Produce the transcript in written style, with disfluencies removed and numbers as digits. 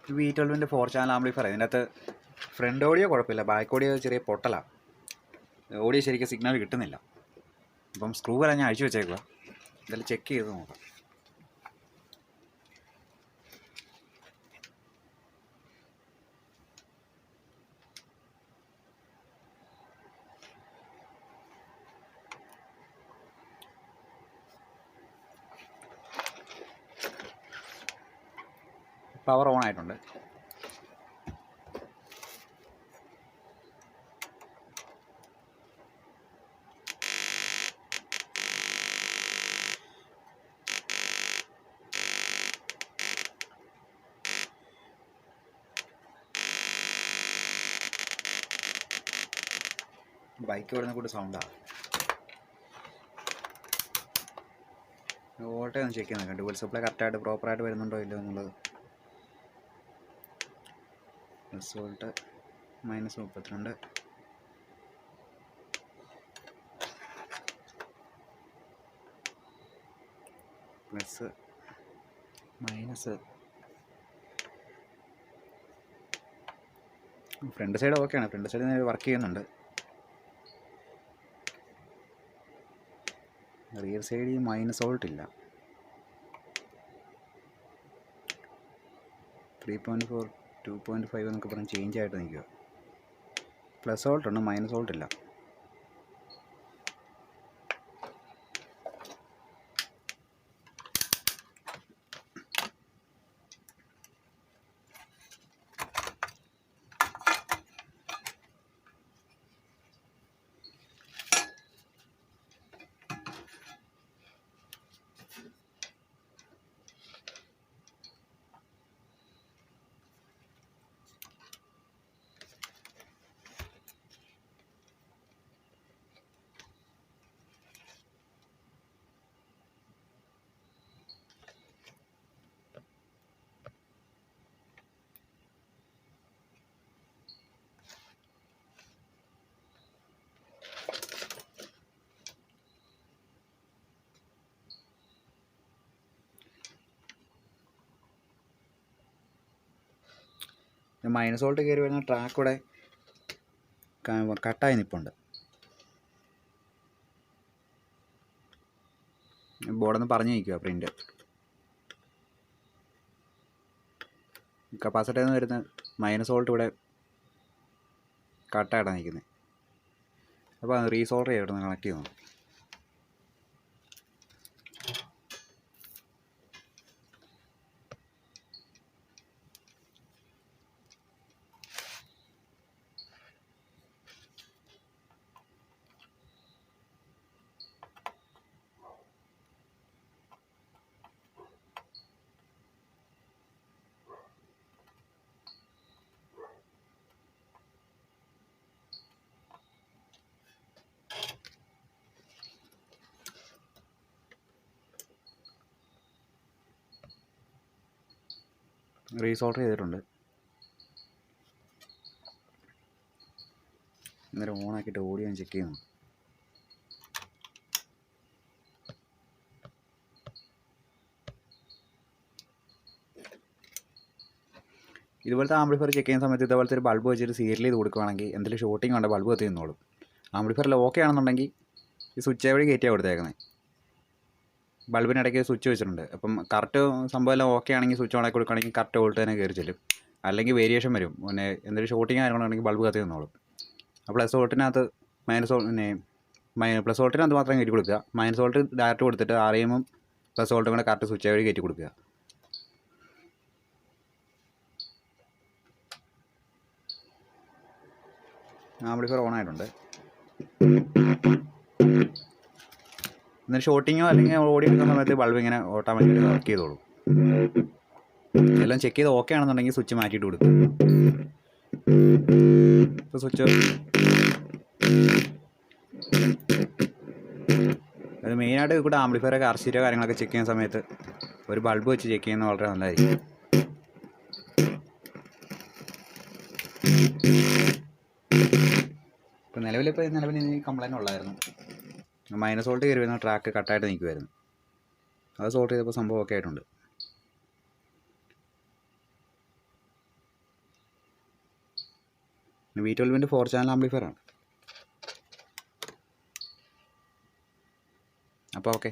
V12 4 channel amplifier. ഇതിനകത്ത് front audio കുഴപ്പമില്ല, back audio ചെറിയ പൊട്ടലാണ്. ഓഡിയോ ശരിക്കും സിഗ്നൽ കിട്ടുന്നില്ല. അപ്പം സ്ക്രൂ വരെ ഞാൻ അഴിച്ചു വെച്ചേക്കുക. ഇതെല്ലാം ചെക്ക് ചെയ്ത് നോക്കാം. പവർ ഓൺ ആയിട്ടുണ്ട്. ബൈക്ക് വരുന്ന കൂടി സൗണ്ടാണ്. വോൾട്ടേജ് ഒന്ന് ചെക്ക് ചെയ്ത് നോക്കാം. ഡ്യുവൽ സപ്ലൈ കറക്റ്റായിട്ട് പ്രോപ്പറായിട്ട് വരുന്നുണ്ടോ ഇല്ലയോ എന്നുള്ളത്. Plus volt -32, plus minus. Front side ഓക്കെയാണ്, ഫ്രണ്ട് സൈഡ് വർക്ക് ചെയ്യുന്നുണ്ട്. റിയർ സൈഡിൽ മൈനസ് വോൾട്ട് ഇല്ല. 3.4 2.5 എന്നൊക്കെ പറഞ്ഞ് ചേഞ്ച് ആയിട്ട് നിൽക്കുക. പ്ലസ് വോൾട്ട് ഉണ്ട്, മൈനസ് വോൾട്ട് ഇല്ല. മൈനസ് വോൾട്ട് കയറി വരുന്ന ട്രാക്ക് കൂടെ കട്ടായി നിൽപ്പുണ്ട്. ബോർഡൊന്ന് പറഞ്ഞു നിൽക്കുക. പ്രിൻ്റ് കപ്പാസിറ്ററിൽ നിന്ന് വരുന്ന മൈനസ് വോൾട്ട് ഇവിടെ കട്ടായിട്ടാണ് നിൽക്കുന്നത്. അപ്പോൾ അത് റീസോൾഡർ ചെയ്തിട്ട് കണക്ട് ചെയ്യുന്നു. റീസോൾഡർ ചെയ്തിട്ടുണ്ട്. അന്നേരം ഓണാക്കിയിട്ട് ഓഡിയോ ഞാൻ ചെക്ക് ചെയ്യുന്നു. ഇതുപോലത്തെ ആംപ്ലിഫയർ ചെക്ക് ചെയ്യുന്ന സമയത്ത് ഇതുപോലത്തെ ഒരു ബൾബ് വെച്ചിട്ട് സീരിയൽ ചെയ്ത് കൊടുക്കുകയാണെങ്കിൽ എന്തെങ്കിലും ഷോട്ടിങ് ഉണ്ട് ബൾബ് കത്തി നിന്നോളും. ആംപ്ലിഫയറിൽ ഓക്കെ ആണെന്നുണ്ടെങ്കിൽ ഈ സ്വിച്ച് വഴി കയറ്റിയാണ് കൊടുത്തേക്കുന്നത്. ബൾബിനിടയ്ക്ക് സ്വിച്ച് വെച്ചിട്ടുണ്ട്. അപ്പം കറക്റ്റ് സംഭവം എല്ലാം ഓക്കെ ആണെങ്കിൽ സ്വിച്ച് ഓണാക്കി കൊടുക്കുകയാണെങ്കിൽ കറക്റ്റ് വോൾട്ട് തന്നെ കയറി ചെല്ലും. അല്ലെങ്കിൽ വേരിയേഷൻ വരും. പിന്നെ എന്തെങ്കിലും ഷോട്ടിങ് കാര്യങ്ങളുണ്ടെങ്കിൽ ബൾബ് കത്തി നിന്നോളും. അപ്പോൾ പ്ലസ് വോൾട്ടിനകത്ത് പ്ലസ് വോൾട്ടിനകത്ത് മാത്രം കയറ്റി കൊടുക്കുക. മൈനസ് വോൾട്ട് ഡയറക്റ്റ് കൊടുത്തിട്ട് RMഉം പ്ലസ് വോൾട്ടും കൂടെ കറക്റ്റ് സ്വിച്ച് വഴി കയറ്റി കൊടുക്കുക. ആംപ്ലിഫയർ ഓൺ ആയിട്ടുണ്ട്. എന്നിട്ട് ഷോട്ടിങ്ങോ അല്ലെങ്കിൽ ഓടി എടുക്കുന്ന സമയത്ത് ബൾബ് ഇങ്ങനെ ഓട്ടോമാറ്റിക്കലി വർക്ക് ചെയ്തോളും. എല്ലാം ചെക്ക് ചെയ്ത് ഓക്കെ ആണെന്നുണ്ടെങ്കിൽ സ്വിച്ച് മാറ്റിയിട്ട് കൊടുക്കും. ഇപ്പോൾ സ്വിച്ച് അത് മെയിനായിട്ട് ഇവിടെ ആംപ്ലിഫയറൊക്കെ RCയോ കാര്യങ്ങളൊക്കെ ചെക്ക് ചെയ്യുന്ന സമയത്ത് ഒരു ബൾബ് വെച്ച് ചെക്ക് ചെയ്യുന്നത് വളരെ നല്ലതായിരിക്കും. ഇപ്പോൾ നിലവിൽ കംപ്ലൈൻറ്റ് ഉള്ളായിരുന്നു. മൈനസ് വോൾട്ട് കയറി വരുന്ന ട്രാക്ക് കട്ടായിട്ട് നിൽക്കുമായിരുന്നു. അത് സോൾട്ട് ചെയ്തപ്പോൾ സംഭവം ഒക്കെ ആയിട്ടുണ്ട്. V12 4 channel ആംപ്ലിഫയറാണ്. അപ്പോൾ ഓക്കെ.